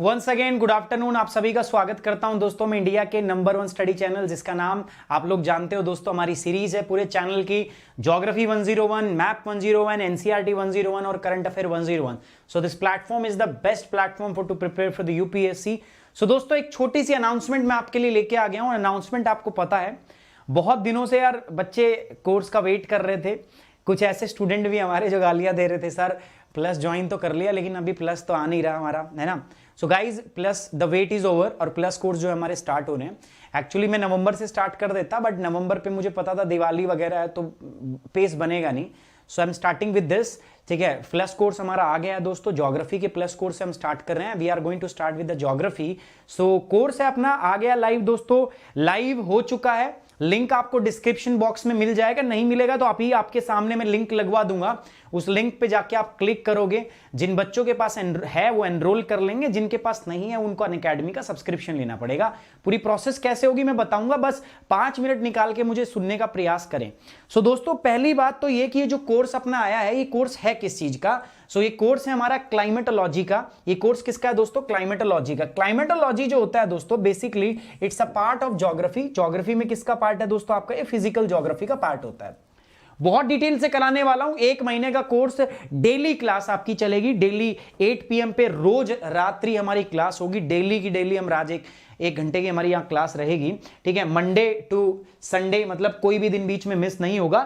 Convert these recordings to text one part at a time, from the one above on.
Once again good afternoon, आप सभी का स्वागत करता हूं दोस्तों मैं इंडिया के नंबर 1 स्टडी चैनल जिसका नाम आप लोग जानते हो दोस्तों। हमारी सीरीज है पूरे चैनल की ज्योग्राफी 101, मैप 101, एनसीईआरटी 101 और current affair 101। So this platform is the best platform for to prepare for the UPSC. So दोस्तों एक छोटी सी अनाउंसमेंट मैं आपके लिए लेके आ गया हूं। अनाउंसमेंट आपको पता है बहुत दिनों से यार बच्चे कोर्स का वेट कर रहे थे। कुछ ऐसे स्टूडेंट भी हमारे जो गालियां दे रहे थे, सर प्लस ज्वाइन तो कर लिया लेकिन अभी प्लस तो आ नहीं रहा हमारा, है ना। So guys plus the wait is over और प्लस कोर्स जो है हमारे स्टार्ट हो रहे हैं। एक्चुअली मैं नवंबर से स्टार्ट कर देता बट नवंबर पे मुझे पता था दिवाली वगैरह है तो पेस बनेगा नहीं। So I am starting with this, ठीक है। प्लस कोर्स हमारा आ गया है दोस्तों। ज्योग्राफी के प्लस कोर्स से हम स्टार्ट कर रहे हैं। We are going to start with the geography. So course है अपना आ गया लाइव दोस्तों, लाइव हो चुका है। लिंक आपको डिस्क्रिप्शन बॉक्स में मिल जाएगा, नहीं मिलेगा तो अभी आपके सामने मैं लिंक लगवा दूंगा। उस लिंक पे जाके आप क्लिक करोगे। जिन बच्चों के पास है वो एनरोल कर लेंगे, जिनके पास नहीं है उनको अनअकैडमी का सब्सक्रिप्शन लेना पड़ेगा। पूरी प्रोसेस कैसे होगी मैं बताऊंगा, बस 5 मिनट निकाल के मुझे सुनने का प्रयास करें। सो दोस्तों पहली बात तो ये कि ये जो कोर्स अपना आया है ये कोर्स है किस चीज का। सो ये कोर्स है हमारा क्लाइमेटोलॉजी का। ये कोर्स किसका है दोस्तों? क्लाइमेटोलॉजी का। क्लाइमेटोलॉजी जो होता है दोस्तों basically it's a part of geography. Geography में किसका पार्ट है दोस्तों? आपका ये फिजिकल ज्योग्राफी का पार्ट होता है। बहुत डिटेल से कराने वाला हूं। 1 महीने का कोर्स, डेली क्लास आपकी चलेगी। डेली 8 PM पे रोज रात्रि हमारी क्लास होगी। डेली की डेली हम राज एक घंटे की हमारी यहां क्लास रहेगी, ठीक है। मंडे टू संडे मतलब कोई भी दिन बीच में मिस नहीं होगा।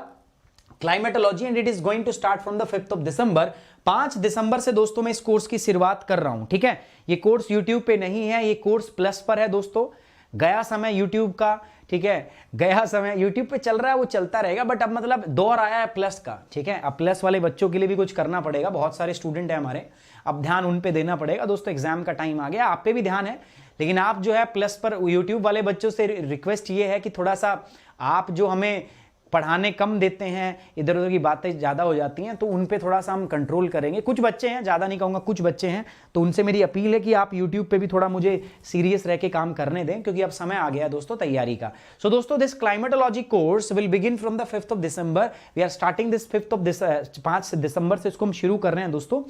Climatology and it is going to start from the 5th of December। 5 दिसंबर से दोस्तों मैं इस कोर्स की शुरुआत कर रहा हूं, ठीक है। ये कोर्स यूट्यूब पे नहीं है, ये कोर्स प्लस पर है दोस्तों। गया समय यूट्यूब का, ठीक है, गया समय यूट्यूब पे चल रहा है वो चलता रहेगा बट अब मतलब दौर आया है प्लस का, ठीक है। अब प्लस वाले बच्चों के लिए भी कुछ करना पड़ेगा। बहुत सारे स्टूडेंट है हमारे, अब ध्यान उन पे देना पड़ेगा दोस्तों। एग्जाम का टाइम आ गया, आप पे भी ध्यान है लेकिन आप जो है प्लस पर यूट्यूब वाले बच्चों से रिक्वेस्ट ये है कि थोड़ा सा आप जो हमें पढ़ाने कम देते हैं, इधर उधर की बातें ज्यादा हो जाती हैं तो उन पे थोड़ा सा हम कंट्रोल करेंगे। कुछ बच्चे हैं, ज्यादा नहीं कहूंगा, कुछ बच्चे हैं तो उनसे मेरी अपील है कि आप YouTube पे भी थोड़ा मुझे सीरियस रह के काम करने दें क्योंकि अब समय आ गया है दोस्तों तैयारी का। सो दोस्तों this climatology course will begin from the 5th of December। We are starting this 5 दिसंबर से इसको हम शुरू कर रहे हैं दोस्तों।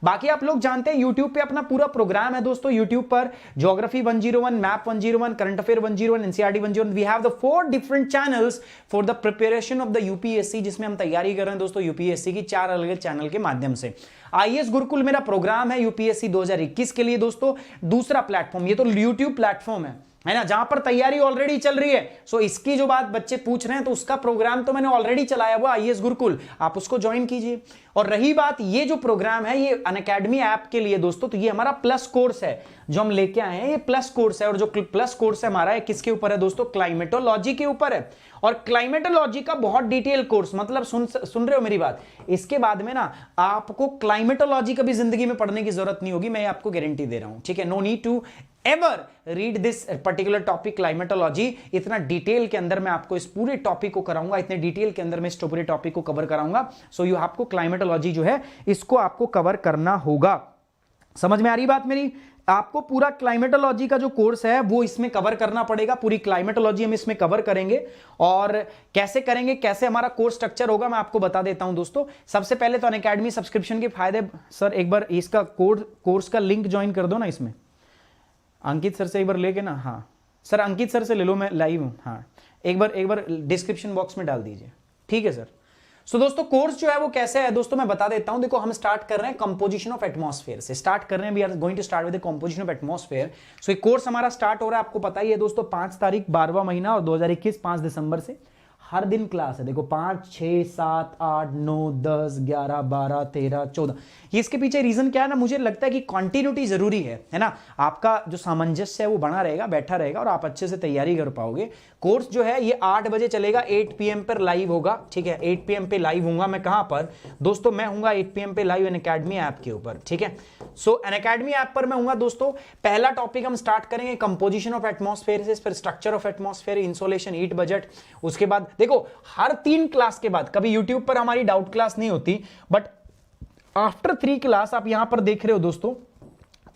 बाकी आप लोग जानते हैं YouTube पे अपना पूरा प्रोग्राम है दोस्तों। YouTube पर geography 101, map 101, current affair 101, NCERT 101। We have the 4 different channels for the preparation of the UPSC, जिसमें हम तैयारी कर रहे हैं दोस्तों यूपीएससी की 4 अलग अलग चैनल के माध्यम से। आईएएस गुरुकुल मेरा प्रोग्राम है यूपीएससी 2021 के लिए दोस्तों। दूसरा प्लेटफॉर्म, ये तो यूट्यूब प्लेटफॉर्म है ना, जहां पर तैयारी ऑलरेडी चल रही है। सो इसकी जो बात बच्चे पूछ रहे हैं तो उसका प्रोग्राम तो मैंने ऑलरेडी चलाया हुआ आईएएस गुरुकुल, आप उसको ज्वाइन कीजिए। और रही बात ये जो प्रोग्राम है ये अनअकैडमी ऐप के लिए दोस्तों, तो ये हमारा प्लस कोर्स है जो हम लेके आए हैं। ये प्लस कोर्स है और जो प्लस कोर्स है हमारा किसके ऊपर है दोस्तों? क्लाइमेटोलॉजी के ऊपर है। और क्लाइमेटोलॉजी का बहुत डिटेल कोर्स, मतलब सुन रहे हो मेरी बात? इसके बाद में ना आपको क्लाइमेटोलॉजी कभी जिंदगी में पढ़ने की जरूरत नहीं होगी, मैं आपको गारंटी दे रहा हूं, ठीक है। No need to ever read this particular topic climatology. इतना डिटेल के अंदर मैं आपको इस पूरे टॉपिक को कराऊंगा, इतने डिटेल के अंदर मैं इस पूरे टॉपिक को कवर कराऊंगा। सो यू आपको क्लाइमेटोलॉजी जो है इसको आपको कवर करना होगा। समझ में आ रही बात मेरी? आपको पूरा क्लाइमेटोलॉजी का जो कोर्स है वो इसमें कवर करना पड़ेगा। पूरी क्लाइमेटोलॉजी हम इसमें कवर करेंगे और कैसे करेंगे, कैसे हमारा कोर्स स्ट्रक्चर होगा मैं आपको बता देता हूं दोस्तों। सबसे पहले तो अनअकैडमी सब्सक्रिप्शन के फायदे, सर एक बार इसका कोर्स का लिंक ज्वाइन कर दो ना इसमें, अंकित सर से एक बार लेके ना। हाँ सर अंकित सर से ले लो, मैं लाइव हूं। हाँ एक बार डिस्क्रिप्शन बॉक्स में डाल दीजिए, ठीक है सर। सो दोस्तों कोर्स जो है वो कैसे है दोस्तों मैं बता देता हूं। देखो हम स्टार्ट कर रहे हैं कंपोजिशन ऑफ एटमॉस्फेयर से स्टार्ट कर रहे हैं। We are going to start with the composition of atmosphere. So ये कोर्स हमारा स्टार्ट हो रहा है, आपको पता ही है दोस्तों 5 तारीख 12वां महीना और 2021 5 दिसंबर से। हर दिन क्लास है, देखो 5, 6, 7, 8, 9, 10, 11, 12, 13, 14। ये इसके पीछे रीजन क्या है ना, मुझे लगता है कि कंटिन्यूटी जरूरी है ना। आपका जो सामंजस्य है वो बना रहेगा, बैठा रहेगा और आप अच्छे से तैयारी कर पाओगे। कोर्स जो है ये 8 बजे चलेगा, 8 PM पर लाइव होगा, ठीक है। 8 PM पे लाइव होऊंगा मैं कहां पर दोस्तों? मैं हूंगा 8 PM पे लाइव अनअकैडमी ऐप के ऊपर, ठीक है। सो अनअकैडमी ऐप पर मैं हूंगा दोस्तों। पहला टॉपिक हम स्टार्ट करेंगे कंपोजिशन ऑफ एटमॉस्फेयर से, फिर structure of atmosphere, insolation, heat budget. उसके बाद देखो हर 3 क्लास के बाद, कभी यूट्यूब पर हमारी डाउट क्लास नहीं होती बट आफ्टर 3 क्लास आप यहां पर देख रहे हो दोस्तों,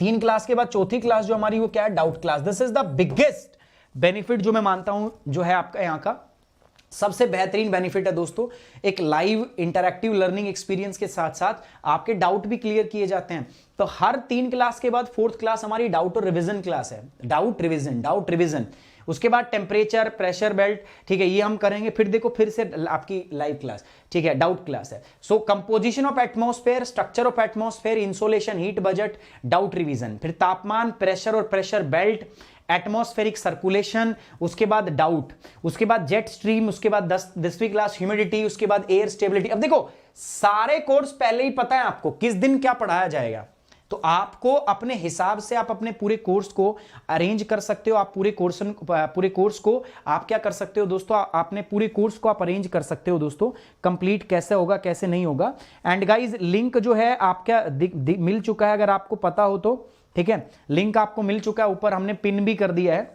3 क्लास के बाद चौथी क्लास जो हमारी वो क्या है? Doubt class. This is the biggest benefit जो मैं मानता हूं जो है आपका यहां का। सबसे बेहतरीन बेनिफिट है दोस्तों, एक लाइव इंटरैक्टिव लर्निंग एक्सपीरियंस के साथ साथ आपके डाउट भी क्लियर किए जाते हैं। तो हर 3 क्लास के बाद 4th क्लास हमारी डाउट और रिवीजन क्लास है, डाउट रिवीजन। उसके बाद टेम्परेचर, प्रेशर बेल्ट, ठीक है, ये हम करेंगे। फिर देखो फिर से आपकी लाइव क्लास, ठीक है, डाउट क्लास है। So composition of atmosphere, structure of atmosphere, insolation, heat budget, doubt revision. फिर तापमान, प्रेशर और प्रेशर बेल्ट, एटमॉस्फेरिक सर्कुलेशन, उसके बाद डाउट, उसके बाद जेट स्ट्रीम, उसके बाद 10वीं क्लास ह्यूमिडिटी, उसके बाद एयर स्टेबिलिटी। अब देखो सारे कोर्स पहले ही पता है आपको किस दिन क्या पढ़ाया जाएगा, तो आपको अपने हिसाब से आप अपने पूरे कोर्स को अरेंज कर सकते हो। आप पूरे कोर्स को आप क्या कर सकते हो दोस्तों, आपने पूरे कोर्स को आप अरेंज कर सकते हो दोस्तों, कंप्लीट कैसे होगा कैसे नहीं होगा। एंड गाइज लिंक जो है आपका मिल चुका है, अगर आपको पता हो तो, ठीक है, लिंक आपको मिल चुका है, ऊपर हमने पिन भी कर दिया है,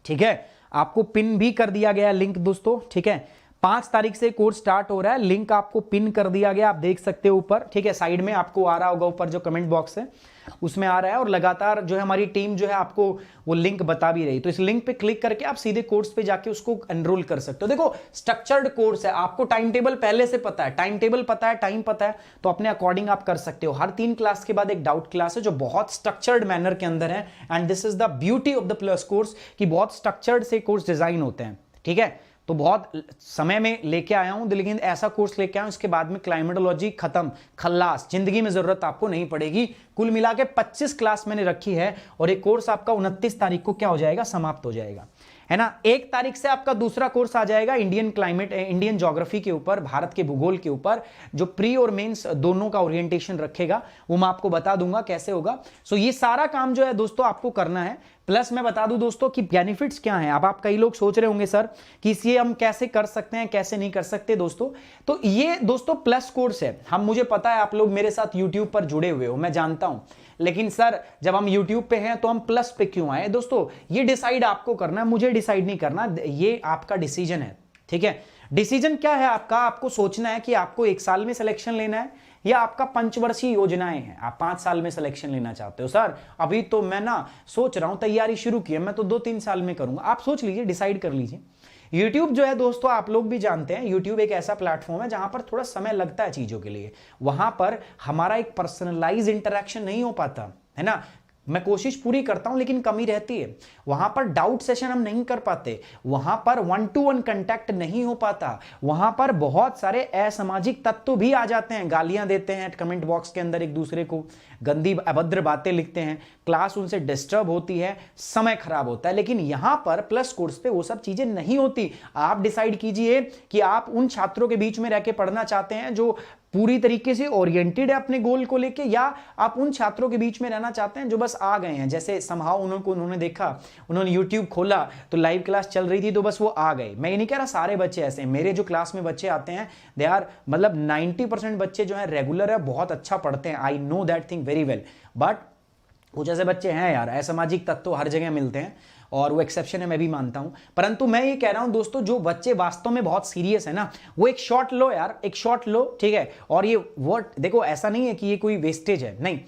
ठीक है, आपको पिन भी कर दिया गया लिंक दोस्तों, ठीक है। 5 तारीख से कोर्स स्टार्ट हो रहा है, लिंक आपको पिन कर दिया गया, आप देख सकते हो ऊपर, ठीक है, साइड में आपको आ रहा होगा, ऊपर जो कमेंट बॉक्स है उसमें आ रहा है, और लगातार जो है हमारी टीम जो है आपको वो लिंक बता भी रही। तो इस लिंक पे क्लिक करके आप सीधे कोर्स पे जाके उसको एनरोल कर सकते हो। देखो स्ट्रक्चर्ड कोर्स है, आपको टाइम टेबल पहले से पता है, टाइम टेबल पता है, टाइम पता है, तो अपने अकॉर्डिंग आप कर सकते हो। हर 3 क्लास के बाद एक डाउट क्लास है जो बहुत स्ट्रक्चर्ड मैनर के अंदर है, and this is the beauty of the plus course कि बहुत स्ट्रक्चर्ड से कोर्स डिजाइन होते हैं, ठीक है। तो बहुत समय में लेके आया हूं, लेकिन ऐसा कोर्स लेके आया हूं, इसके बाद में क्लाइमेटोलॉजी खत्म, खल्लास, जिंदगी में जरूरत आपको नहीं पड़ेगी। कुल मिला के 25 क्लास मैंने रखी है, और एक कोर्स आपका 29 तारीख को क्या हो जाएगा, समाप्त हो जाएगा, है ना। 1 तारीख से आपका दूसरा कोर्स आ जाएगा इंडियन क्लाइमेट, इंडियन ज्योग्राफी के ऊपर, भारत के भूगोल के ऊपर, जो प्री और मेंस दोनों का ओरिएंटेशन रखेगा, वो मैं आपको बता दूंगा कैसे होगा। सो ये सारा काम जो है दोस्तों आपको करना है। प्लस मैं बता दूं दोस्तों कि बेनिफिट्स क्या हैं। अब आप कई लोग सोच रहे होंगे सर कि इसे हम कैसे कर सकते हैं, कैसे नहीं कर सकते दोस्तों। तो ये दोस्तों प्लस कोर्स है, हम, मुझे पता है आप लोग मेरे साथ यूट्यूब पर जुड़े हुए हो, मैं जानता हूं, लेकिन सर जब हम यूट्यूब पे हैं तो हम प्लस पे क्यों आए दोस्तों, ये डिसाइड आपको करना है, मुझे डिसाइड नहीं करना, ये आपका डिसीजन है, ठीक है। डिसीजन क्या है आपका, आपको सोचना है कि आपको 1 साल में सिलेक्शन लेना है या आपका पंचवर्षीय योजनाएं हैं, आप 5 साल में सिलेक्शन लेना चाहते हो। सर अभी तो मैं ना सोच रहा हूं, तैयारी शुरू की है, मैं तो 2-3 साल में करूंगा। आप सोच लीजिए, डिसाइड कर लीजिए। YouTube जो है दोस्तों आप लोग भी जानते हैं, YouTube एक ऐसा प्लेटफॉर्म है जहां पर थोड़ा समय लगता है चीजों के लिए, वहां पर हमारा एक पर्सनलाइज इंटरेक्शन नहीं हो पाता, है ना। मैं कोशिश पूरी करता हूं लेकिन कमी रहती है, वहां पर डाउट सेशन हम नहीं कर पाते, वहां पर 1-to-1 कांटेक्ट नहीं हो पाता, वहां पर बहुत सारे असामाजिक तत्व भी आ जाते हैं, गालियां देते हैं कमेंट बॉक्स के अंदर एक दूसरे को, गंदी अभद्र बातें लिखते हैं, क्लास उनसे डिस्टर्ब होती है, समय खराब होता है। लेकिन यहां पर प्लस कोर्स पे वो सब चीजें नहीं होती। आप डिसाइड कीजिए कि आप उन छात्रों के बीच में रह के पढ़ना चाहते हैं जो पूरी तरीके से ओरिएंटेड है अपने गोल को लेके, या आप उन छात्रों के बीच में रहना चाहते हैं जो बस आ गए हैं, जैसे समहाउ उन्होंने देखा, उन्होंने यूट्यूब खोला तो लाइव क्लास चल रही थी तो बस वो आ गए। मैं ये नहीं कह रहा सारे बच्चे ऐसे हैं, मेरे जो क्लास में बच्चे आते हैं दे आर, मतलब 90% बच्चे जो है रेगुलर है, बहुत अच्छा पढ़ते हैं, I know that thing very well. But कुछ ऐसे बच्चे हैं यार, असामाजिक तत्व हर जगह मिलते हैं, और वो एक्सेप्शन है, मैं भी मानता हूं। परंतु मैं ये कह रहा हूं दोस्तों, जो बच्चे वास्तव में बहुत सीरियस है ना, वो एक शॉट लो यार, एक शॉट लो, ठीक है। और ये वर्ड देखो, ऐसा नहीं है कि ये कोई वेस्टेज है, नहीं,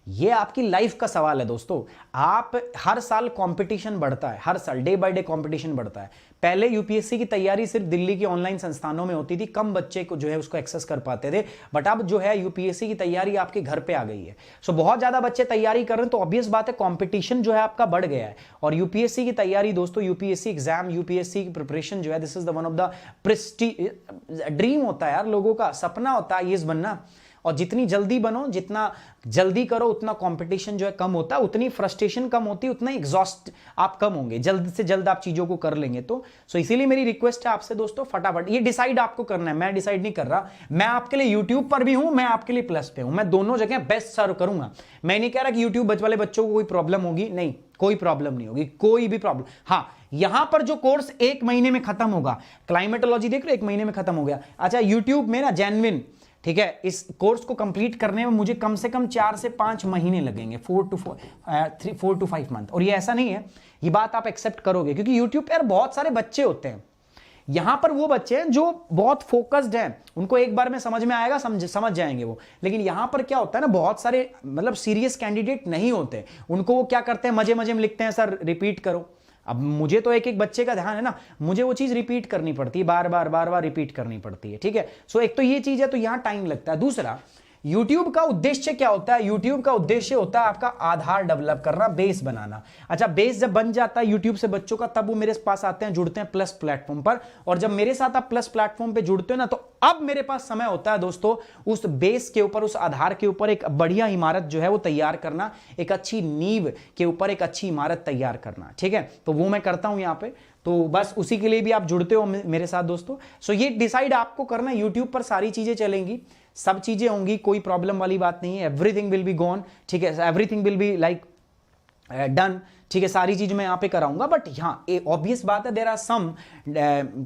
ये आपकी लाइफ का सवाल है दोस्तों। आप हर साल कंपटीशन बढ़ता है, हर साल डे बाय डे कंपटीशन बढ़ता है। पहले यूपीएससी की तैयारी सिर्फ दिल्ली की ऑनलाइन संस्थानों में होती थी, कम बच्चे को जो है उसको एक्सेस कर पाते थे, बट अब जो है यूपीएससी की तैयारी आपके घर पे आ गई है। सो बहुत ज्यादा बच्चे तैयारी कर रहे हैं, तो ऑब्वियस बात है कंपटीशन जो है आपका बढ़ गया है। और यूपीएससी की तैयारी दोस्तों, यूपीएससी एग्जाम, यूपीएससी की प्रिपरेशन जो है, this is the one of the Prestige, dream होता है यार लोगों का, सपना होता है ये बनना। और जितनी जल्दी बनो, जितना जल्दी करो, उतना कंपटीशन जो है कम होता है, उतनी फ्रस्ट्रेशन कम होती है, उतना एग्जॉस्ट आप कम होंगे, जल्द से जल्द आप चीजों को कर लेंगे। तो सो इसीलिए मेरी रिक्वेस्ट है आपसे दोस्तों, फटाफट ये डिसाइड आपको करना है, मैं डिसाइड नहीं कर रहा। मैं आपके लिए यूट्यूब पर भी हूं, मैं आपके लिए प्लस पे हूं, मैं दोनों जगह बेस्ट सर्व करूंगा। मैं नहीं कह रहा कि यूट्यूब वाले बच्चों को कोई प्रॉब्लम होगी, नहीं, कोई प्रॉब्लम नहीं होगी, कोई भी प्रॉब्लम। हाँ, यहां पर जो कोर्स 1 महीने में खत्म होगा, क्लाइमेटोलॉजी देख रहे हो 1 महीने में खत्म हो गया। अच्छा, यूट्यूब में ना जेन्युइन, ठीक है, इस कोर्स को कंप्लीट करने में मुझे कम से कम 4 से 5 महीने लगेंगे, 4 to 5 मंथ। और ये ऐसा नहीं है, ये बात आप एक्सेप्ट करोगे, क्योंकि यूट्यूब पर बहुत सारे बच्चे होते हैं। यहां पर वो बच्चे हैं जो बहुत फोकस्ड हैं, उनको एक बार में समझ में आएगा, समझ जाएंगे वो। लेकिन यहां पर क्या होता है ना, बहुत सारे मतलब सीरियस कैंडिडेट नहीं होते, उनको वो क्या करते हैं, मजे मजे में लिखते हैं, सर रिपीट करो। अब मुझे तो एक एक बच्चे का ध्यान है ना, मुझे वो चीज रिपीट करनी पड़ती है, बार बार रिपीट करनी पड़ती है, ठीक है। सो एक तो ये चीज है, तो यहां टाइम लगता है। दूसरा, YouTube का उद्देश्य क्या होता है? YouTube का उद्देश्य होता है आपका आधार डेवलप करना, बेस बनाना। अच्छा, बेस जब बन जाता है YouTube से बच्चों का, तब वो मेरे पास आते हैं, जुड़ते हैं प्लस प्लेटफॉर्म पर। और जब मेरे साथ आप प्लस प्लेटफॉर्म पे जुड़ते हो ना, तो अब मेरे पास समय होता है दोस्तों उस बेस के ऊपर, उस आधार के ऊपर एक बढ़िया इमारत जो है वो तैयार करना, एक अच्छी नींव के ऊपर एक अच्छी इमारत तैयार करना, ठीक है। तो वो मैं करता हूं यहां पे, तो बस उसी के लिए भी आप जुड़ते हो मेरे साथ दोस्तों। सो ये डिसाइड आपको करना, यूट्यूब पर सारी चीजें चलेंगी, सब चीजें होंगी, कोई प्रॉब्लम वाली बात नहीं है। एवरीथिंग विल बी गॉन, ठीक है, everything will be like done, ठीक है, सारी चीज मैं यहां पे कराऊंगा। बट हाँ, ऑब्वियस बात है, देयर आर सम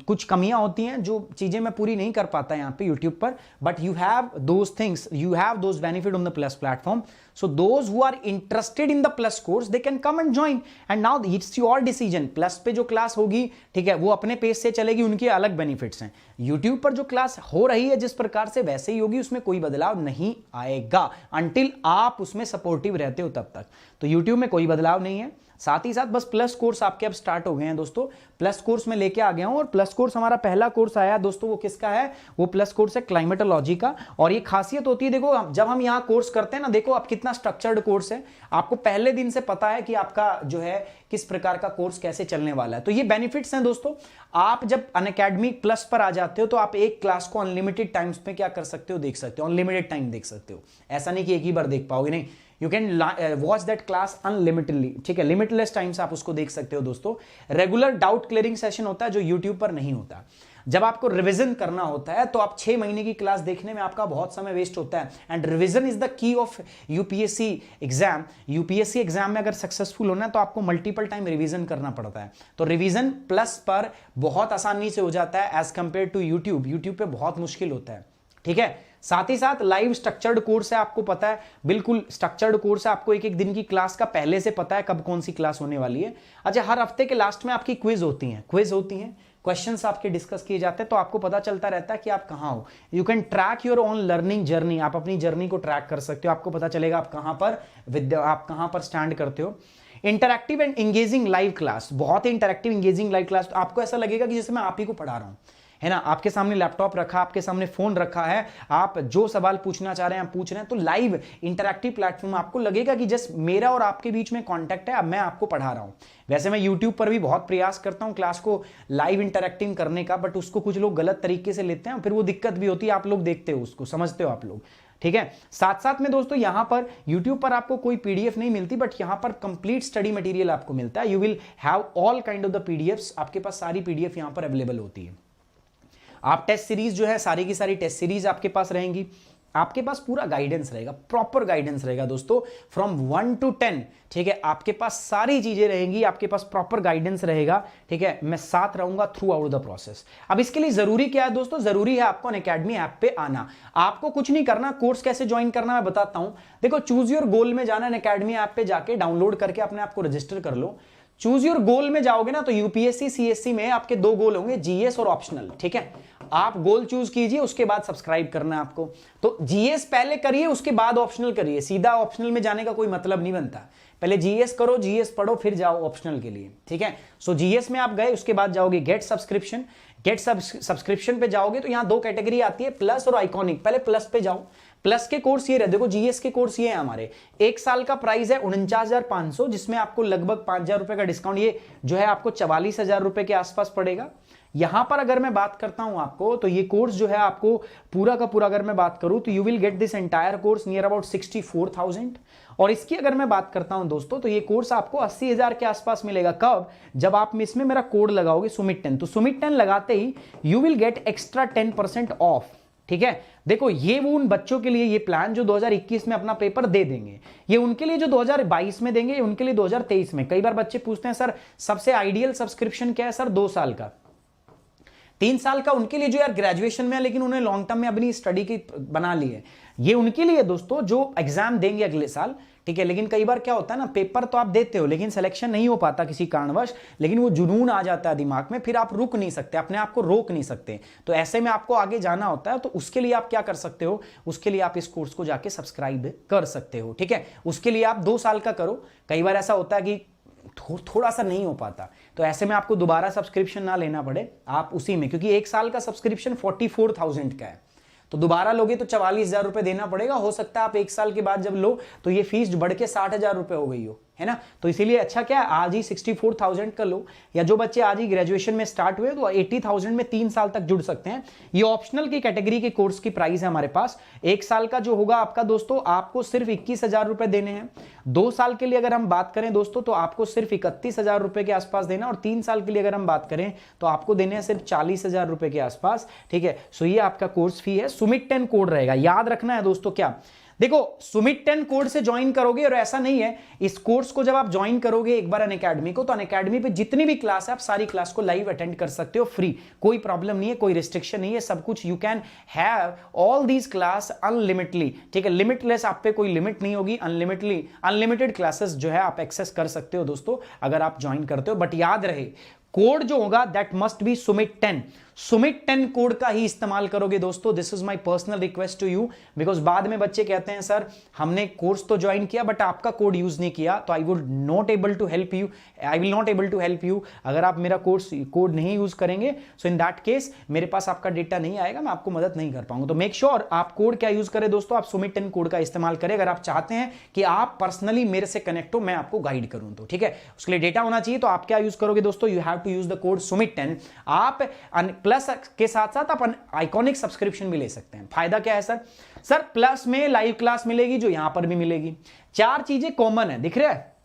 कुछ कमियां होती हैं, जो चीजें मैं पूरी नहीं कर पाता यहां पे यूट्यूब पर। But you have those things, you have those benefit on the plus platform. So those who are interested in the plus course, they can come and join, and now it's your decision. Plus पे जो class होगी, ठीक है, वो अपने page से चलेगी, उनके अलग बेनिफिट्स हैं। यूट्यूब पर जो क्लास हो रही है जिस प्रकार से, वैसे ही होगी, उसमें कोई बदलाव नहीं आएगा अंटिल आप उसमें सपोर्टिव रहते हो तब तक। तो यूट्यूब में कोई बदलाव नहीं है। साथ ही साथ बस प्लस कोर्स आपके अब स्टार्ट हो गए हैं दोस्तों, प्लस कोर्स में लेके आ गया हूं। और प्लस कोर्स हमारा पहला कोर्स आया दोस्तों, वो किसका है? वो प्लस कोर्स है क्लाइमेटोलॉजी का। और ये खासियत होती है, देखो जब हम यहाँ कोर्स करते हैं ना, देखो अब कितना स्ट्रक्चर्ड कोर्स है, आपको पहले दिन से पता है कि आपका जो है किस प्रकार का कोर्स कैसे चलने वाला है। तो ये बेनिफिट्स हैं दोस्तों। आप जब अनअकैडमी प्लस पर आ जाते हो, तो आप एक क्लास को अनलिमिटेड टाइम्स पे क्या कर सकते हो, देख सकते हो, अनलिमिटेड टाइम देख सकते हो। ऐसा नहीं कि एक ही बार देख पाओगे, नहीं, you can watch that class unlimitedly, ठीक है, लिमिटलेस टाइम्स आप उसको देख सकते हो दोस्तों। रेगुलर डाउट क्लियरिंग सेशन होता है जो यूट्यूब पर नहीं होता। जब आपको रिवीजन करना होता है, तो आप 6 महीने की क्लास देखने में आपका बहुत समय वेस्ट होता है। And revision is the key of UPSC exam. UPSC exam में अगर सक्सेसफुल होना है, तो आपको मल्टीपल टाइम रिवीजन करना पड़ता है। तो रिवीजन प्लस पर बहुत आसानी से हो जाता है as compare to YouTube. YouTube पे बहुत मुश्किल होता है, ठीक है। साथ ही साथ लाइव स्ट्रक्चर्ड कोर्स है, आपको पता है, बिल्कुल स्ट्रक्चर्ड कोर्स है। आपको एक एक दिन की क्लास का पहले से पता है कब कौन सी क्लास होने वाली है। अच्छा, हर हफ्ते के लास्ट में आपकी क्विज होती हैं, क्वेश्चंस आपके डिस्कस किए जाते हैं, तो आपको पता चलता रहता है कि आप कहां हो। You can track your own learning journey, आप अपनी जर्नी को ट्रैक कर सकते हो। आपको पता चलेगा आप कहां पर स्टैंड करते हो। Interactive and engaging live class, बहुत ही इंटरैक्टिव इंगेजिंग लाइव क्लास। आपको ऐसा लगेगा कि जैसे मैं आप ही को पढ़ा रहा हूं, है ना। आपके सामने लैपटॉप रखा, आपके सामने फोन रखा है, आप जो सवाल पूछना चाह रहे हैं आप पूछ रहे हैं। तो लाइव इंटरैक्टिव प्लेटफॉर्म, आपको लगेगा कि जस्ट मेरा और आपके बीच में कांटेक्ट है, अब मैं आपको पढ़ा रहा हूं। वैसे मैं यूट्यूब पर भी बहुत प्रयास करता हूं क्लास को लाइव इंटरैक्टिव करने का, बट उसको कुछ लोग गलत तरीके से लेते हैं, फिर वो दिक्कत भी होती है। आप लोग देखते हो उसको, समझते हो आप लोग, ठीक है। साथ साथ में दोस्तों यहां पर YouTube पर आपको कोई पीडीएफ नहीं मिलती, बट यहां पर कंप्लीट स्टडी मटेरियल आपको मिलता है। You will have all kind of the PDFs, आपके पास सारी पीडीएफ यहां पर अवेलेबल होती है। आप टेस्ट सीरीज जो है, सारी की सारी टेस्ट सीरीज आपके पास रहेंगी। आपके पास पूरा गाइडेंस रहेगा, प्रॉपर गाइडेंस रहेगा दोस्तों, फ्रॉम 1 to 10, ठीक है। आपके पास सारी चीजें रहेंगी, आपके पास प्रॉपर गाइडेंस रहेगा, ठीक है। मैं साथ रहूंगा थ्रू आउट द प्रोसेस। अब इसके लिए जरूरी क्या है दोस्तों? जरूरी है आपको अनअकैडमी ऐप पे आना। आपको कुछ नहीं करना, कोर्स कैसे ज्वाइन करना मैं बताता हूं। देखो, चूज योर गोल में जाना, अनअकैडमी ऐप पे जाके डाउनलोड करके अपने आप को रजिस्टर कर लो। चूज योर गोल में जाओगे ना, तो यूपीएससी सीएससी में आपके 2 गोल होंगे, जीएस और ऑप्शनल, ठीक है। आप गोल चूज कीजिए, उसके बाद सब्सक्राइब करना है आपको। तो जीएस पहले करिए, उसके बाद ऑप्शनल करिए। सीधा ऑप्शनल में जाने का कोई मतलब नहीं बनता। पहले जीएस करो, जीएस पढ़ो, फिर जाओ ऑप्शनल के लिए, ठीक है। सो जीएस में आप गए, उसके बाद जाओगे गेट सब्सक्रिप्शन। गेट सब्सक्रिप्शन पे जाओगे तो यहां 2 कैटेगरी आती है, प्लस और आइकॉनिक। पहले प्लस पे जाओ। प्लस के कोर्स ये रहे, देखो जीएस के कोर्स ये है हमारे। 1 साल का प्राइस है 49,500, जिसमें आपको लगभग 5,000 रुपए का डिस्काउंट, ये जो है आपको 44,000 रुपए के आसपास पड़ेगा। यहां पर अगर मैं बात करता हूं आपको, तो ये कोर्स जो है आपको पूरा का पूरा अगर मैं बात करूं, तो you will get this entire course near about 64,000। और इसकी अगर मैं बात करता हूं दोस्तों, तो ये कोर्स आपको 80,000 के आसपास मिलेगा। कब? जब आप इसमें मेरा कोड लगाओगे सुमित 10। तो सुमित 10 लगाते ही you will get extra 10% off, ठीक है। देखो, ये वो उन बच्चों के लिए ये प्लान जो 2021 में अपना पेपर दे देंगे, ये उनके लिए जो 2022 में देंगे, ये उनके लिए 2023 में। कई बार बच्चे पूछते हैं सर सबसे आइडियल सब्सक्रिप्शन क्या है? सर 2 साल का, 3 साल का उनके लिए जो यार ग्रेजुएशन में है, लेकिन उन्हें लॉन्ग टर्म में अपनी स्टडी की बना ली है। ये उनके लिए दोस्तों जो एग्जाम देंगे अगले साल, ठीक है। लेकिन कई बार क्या होता है ना, पेपर तो आप देते हो लेकिन सिलेक्शन नहीं हो पाता किसी कारणवश, लेकिन वो जुनून आ जाता है दिमाग में, फिर आप रुक नहीं सकते, अपने आप को रोक नहीं सकते। तो ऐसे में आपको आगे जाना होता है। तो उसके लिए आप क्या कर सकते हो? उसके लिए आप इस कोर्स को जाके सब्सक्राइब कर सकते हो, ठीक है। उसके लिए आप 2 साल का करो। कई बार ऐसा होता है कि थोड़ा सा नहीं हो पाता, तो ऐसे में आपको दोबारा सब्सक्रिप्शन ना लेना पड़े, आप उसी में, क्योंकि 1 साल का सब्सक्रिप्शन 44,000 का है, तो दोबारा लोगे तो 44,000 रुपए देना पड़ेगा। हो सकता है आप 1 साल के बाद जब लो तो ये फीस बढ़ के 60,000 रुपए हो गई हो, है ना। तो इसीलिए अच्छा क्या है, आज ही 64,000 का लो, या जो बच्चे आज ही ग्रेजुएशन में स्टार्ट हुए तो 80,000 में 3 साल तक जुड़ सकते हैं। ये ऑप्शनल की कैटेगरी के कोर्स की प्राइस है हमारे पास। 1 साल का जो होगा आपका दोस्तों, आपको सिर्फ 21,000 रुपए देने हैं। 2 साल के लिए अगर हम बात करें दोस्तों तो आपको सिर्फ 31,000 रुपए के आसपास देना, और 3 साल के लिए अगर हम बात करें तो आपको देने हैं सिर्फ 40,000 रुपए के आसपास, ठीक है। सो ये आपका कोर्स फी है। सुमित 10 कोड रहेगा, याद रखना है दोस्तों। क्या देखो, सुमित 10 कोड से ज्वाइन करोगे, और ऐसा नहीं है, इस कोर्स को जब आप ज्वाइन करोगे एक बार अनअकैडमी को, तो अनअकैडमी पे जितनी भी क्लास है आप सारी क्लास को लाइव अटेंड कर सकते हो फ्री, कोई प्रॉब्लम नहीं है, कोई रिस्ट्रिक्शन नहीं है, सब कुछ you can have all these class unlimitedly, ठीक है। लिमिटलेस, आप पे कोई लिमिट नहीं होगी, अनलिमिटेड क्लासेस जो है आप एक्सेस कर सकते हो दोस्तों अगर आप ज्वाइन करते हो। बट याद रहे, कोड जो होगा that must be Sumit 10, Sumit 10 code का ही इस्तेमाल करोगे दोस्तों। This is my personal request to you, because बाद में बच्चे कहते हैं सर हमने कोर्स तो ज्वाइन किया बट आपका कोड यूज नहीं किया, तो I will not able to help you. अगर आप मेरा कोड नहीं यूज करेंगे, सो इन दैट केस मेरे पास आपका डेटा नहीं आएगा, मैं आपको मदद नहीं कर पाऊंगा। तो मेक श्योर आप कोड क्या यूज करें दोस्तों, आप सुमित 10 कोड का इस्तेमाल करें अगर आप चाहते हैं कि आप पर्सनली मेरे से कनेक्ट हो, मैं आपको गाइड करूं तो, ठीक है। उसके लिए डेटा होना चाहिए, तो आप क्या यूज करोगे दोस्तों, you have to use the code Sumit 10। आप प्लस के साथ साथ आप आइकॉनिक सब्सक्रिप्शन भी ले सकते हैं। फायदा क्या है सर प्लस में लाइव क्लास मिलेगी जो यहां पर भी मिलेगी। 4 चीजें कॉमन है, दिख रहा है,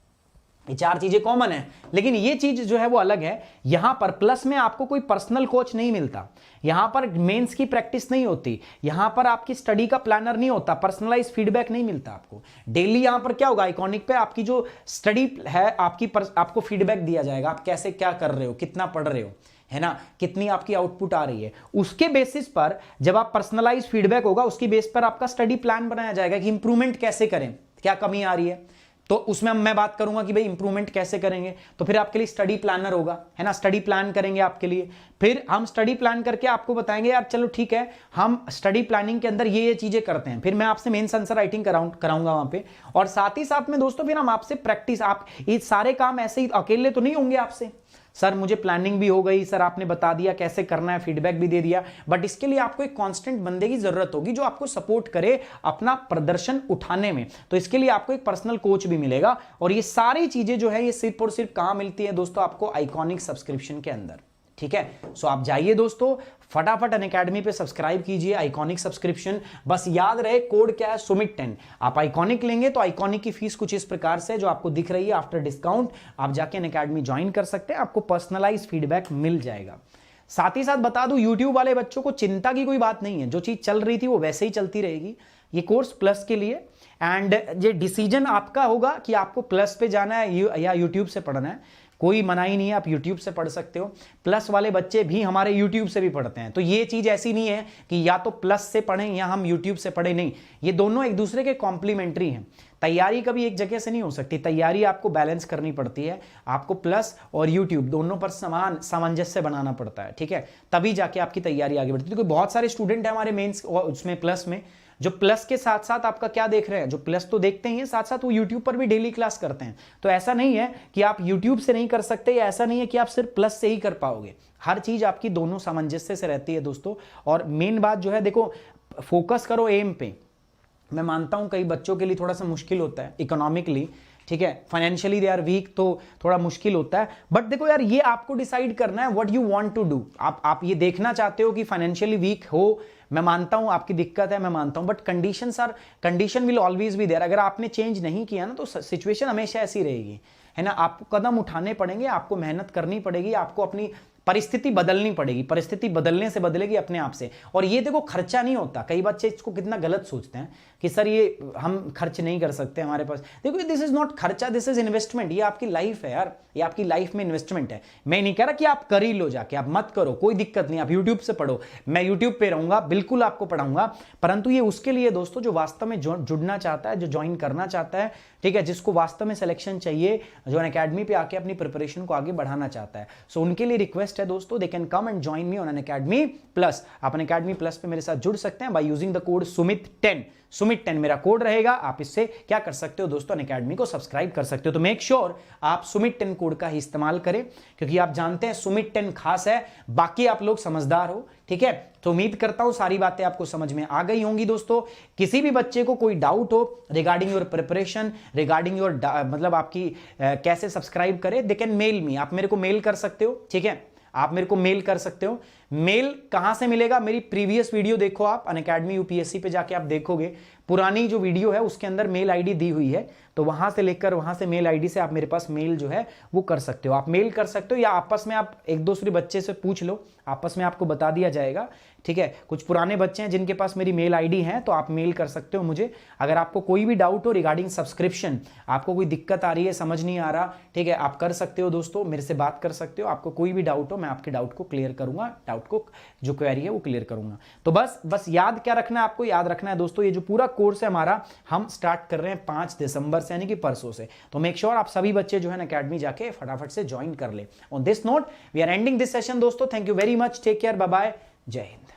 ये 4 चीजें कॉमन है, लेकिन ये चीज जो है वो अलग है। यहां पर प्लस में आपको कोई पर्सनल कोच नहीं मिलता, यहां पर मेंस की प्रैक्टिस नहीं होती, यहां पर आपकी स्टडी का प्लानर नहीं होता, पर्सनलाइज फीडबैक नहीं मिलता आपको। डेली यहां पर क्या होगा, आइकॉनिक पे आपकी जो स्टडी है आपको फीडबैक दिया जाएगा, आप कैसे क्या कर रहे हो, कितना पढ़ रहे हो, है ना, कितनी आपकी आउटपुट आ रही है। उसके बेसिस पर जब आप पर्सनलाइज फीडबैक होगा, उसकी बेस पर आपका स्टडी प्लान बनाया जाएगा कि इंप्रूवमेंट कैसे करें, क्या कमी आ रही है, तो उसमें मैं बात करूंगा कि भाई इंप्रूवमेंट कैसे करेंगे। तो फिर आपके लिए स्टडी प्लानर होगा, है ना, स्टडी प्लान करेंगे आपके लिए। फिर हम स्टडी प्लान करके आपको बताएंगे यार चलो ठीक है, हम स्टडी प्लानिंग के अंदर ये चीजें करते हैं। फिर मैं आपसे मेंस आंसर राइटिंग कराऊंगा वहां पे, और साथ ही साथ में दोस्तों फिर हम आपसे प्रैक्टिस, आप ये सारे काम ऐसे ही अकेले तो नहीं होंगे आपसे, सर मुझे प्लानिंग भी हो गई, सर आपने बता दिया कैसे करना है, फीडबैक भी दे दिया, बट इसके लिए आपको एक कांस्टेंट बंदे की जरूरत होगी जो आपको सपोर्ट करे अपना प्रदर्शन उठाने में। तो इसके लिए आपको एक पर्सनल कोच भी मिलेगा, और ये सारी चीजें जो है ये सिर्फ और सिर्फ कहां मिलती है दोस्तों, आपको आइकॉनिक सब्सक्रिप्शन के अंदर, ठीक है। सो आप जाइए दोस्तों, फटाफट अनअकैडमी पे सब्सक्राइब कीजिए, आइकॉनिक सब्सक्रिप्शन। बस याद रहे कोड क्या है, सुमित 10। आप आइकॉनिक लेंगे तो आइकॉनिक की फीस कुछ इस प्रकार से जो आपको दिख रही है आफ्टर डिस्काउंट, आप जाके अनअकैडमी ज्वाइन कर सकते हैं, आपको पर्सनलाइज फीडबैक मिल जाएगा। साथ ही साथ बता दूं, यूट्यूब वाले बच्चों को चिंता की कोई बात नहीं है, जो चीज चल रही थी वो वैसे ही चलती रहेगी। ये कोर्स प्लस के लिए, एंड ये डिसीजन आपका होगा कि आपको प्लस पे जाना है या यूट्यूब से पढ़ना है। कोई मनाही नहीं है, आप YouTube से पढ़ सकते हो। प्लस वाले बच्चे भी हमारे YouTube से भी पढ़ते हैं, तो ये चीज ऐसी नहीं है कि या तो प्लस से पढ़ें या हम YouTube से पढ़ें, नहीं, ये दोनों एक दूसरे के कॉम्प्लीमेंट्री हैं। तैयारी कभी एक जगह से नहीं हो सकती, तैयारी आपको बैलेंस करनी पड़ती है, आपको प्लस और YouTube दोनों पर समान सामंजस्य बनाना पड़ता है, ठीक है, तभी जाके आपकी तैयारी आगे बढ़ती है। तो बहुत सारे स्टूडेंट है हमारे मेंस उसमें प्लस में, जो प्लस के साथ साथ आपका क्या देख रहे हैं, जो प्लस तो देखते ही हैं, साथ साथ वो यूट्यूब पर भी डेली क्लास करते हैं। तो ऐसा नहीं है कि आप यूट्यूब से नहीं कर सकते, या ऐसा नहीं है कि आप सिर्फ प्लस से ही कर पाओगे। हर चीज आपकी दोनों सामंजस्य से रहती है दोस्तों। और मेन बात जो है, देखो फोकस करो एम पे। मैं मानता हूं कई बच्चों के लिए थोड़ा सा मुश्किल होता है इकोनॉमिकली, ठीक है, फाइनेंशियली दे आर वीक, तो थोड़ा मुश्किल होता है। बट देखो यार, ये आपको डिसाइड करना है what you want to do. आप ये देखना चाहते हो कि फाइनेंशियली वीक हो, मैं मानता हूं आपकी दिक्कत है, मैं मानता हूं, but condition will always be there. अगर आपने चेंज नहीं किया ना तो सिचुएशन हमेशा ऐसी रहेगी, है ना। आपको कदम उठाने पड़ेंगे, आपको मेहनत करनी पड़ेगी, आपको अपनी परिस्थिति बदलनी पड़ेगी, परिस्थिति बदलने से बदलेगी अपने आप से। और ये देखो खर्चा नहीं होता, कई बच्चे इसको कितना गलत सोचते हैं कि सर ये हम खर्च नहीं कर सकते हमारे पास। देखो दिस इज नॉट खर्चा, दिस इज इन्वेस्टमेंट। ये आपकी लाइफ है यार, ये आपकी लाइफ में इन्वेस्टमेंट है। मैं नहीं कह रहा कि आप कर ही लो जाके, आप मत करो, कोई दिक्कत नहीं, आप यूट्यूब से पढ़ो, मैं यूट्यूब पे रहूंगा, बिल्कुल आपको पढ़ाऊंगा। परंतु ये उसके लिए दोस्तों जो वास्तव में जुड़ना चाहता है, जो ज्वाइन करना चाहता है, ठीक है, जिसको वास्तव में सिलेक्शन चाहिए, जो अनअकैडमी पे आके अपनी प्रिपरेशन को आगे बढ़ाना चाहता है, सो उनके लिए रिक्वेस्ट है दोस्तों, दे can come and join me on Unacademy plus. आप अनअकैडमी प्लस पे मेरे साथ जुड़ सकते हैं by using the code Sumit 10, Sumit 10 मेरा कोड रहेगा। आप इससे क्या कर सकते हो दोस्तों, अनअकैडमी को सब्सक्राइब कर सकते हो। तो मेक श्योर आप सुमित 10 कोड का ही इस्तेमाल करें, क्योंकि आप जानते हैं सुमित 10 खास है, बाकी आप लोग समझदार हो, ठीक है। तो उम्मीद करता हूं सारी बातें आपको समझ में आ गई होंगी दोस्तों। किसी भी बच्चे को कोई डाउट हो regarding your preparation, regarding your मतलब आपकी कैसे सब्सक्राइब करें, दे कैन मेल मी, आप मेरे को मेल कर सकते हो, ठीक है। आप मेरे को मेल कर सकते हो। मेल कहां से मिलेगा, मेरी प्रीवियस वीडियो देखो आप, अनअकैडमी यूपीएससी पे जाके आप देखोगे, पुरानी जो वीडियो है उसके अंदर मेल आईडी दी हुई है, तो वहां से लेकर वहां से मेल आईडी से आप मेरे पास मेल जो है वो कर सकते हो। आप मेल कर सकते हो या आपस में आप एक दूसरे बच्चे से पूछ लो, आपस में आपको बता दिया जाएगा, ठीक है। कुछ पुराने बच्चे हैं जिनके पास मेरी मेल आईडी है, तो आप मेल कर सकते हो मुझे। अगर आपको कोई भी डाउट हो रिगार्डिंग सब्सक्रिप्शन, आपको कोई दिक्कत आ रही है, समझ नहीं आ रहा, ठीक है, आप कर सकते हो दोस्तों, मेरे से बात कर सकते हो। आपको कोई भी डाउट हो मैं आपके डाउट को क्लियर करूंगा, डाउट को जो क्वेरी है वो क्लियर करूंगा। तो बस याद क्या रखना है, आपको याद रखना है दोस्तों, ये जो पूरा कोर्स है हमारा, हम स्टार्ट कर रहे हैं 5 दिसंबर से, यानी कि परसों से। तो मेक श्योर आप सभी बच्चे जो है अनअकैडमी जाके फटाफट से ज्वाइन कर ले। On this note we are ending this session दोस्तों। Thank you very much, take care, bye bye, जय हिंद।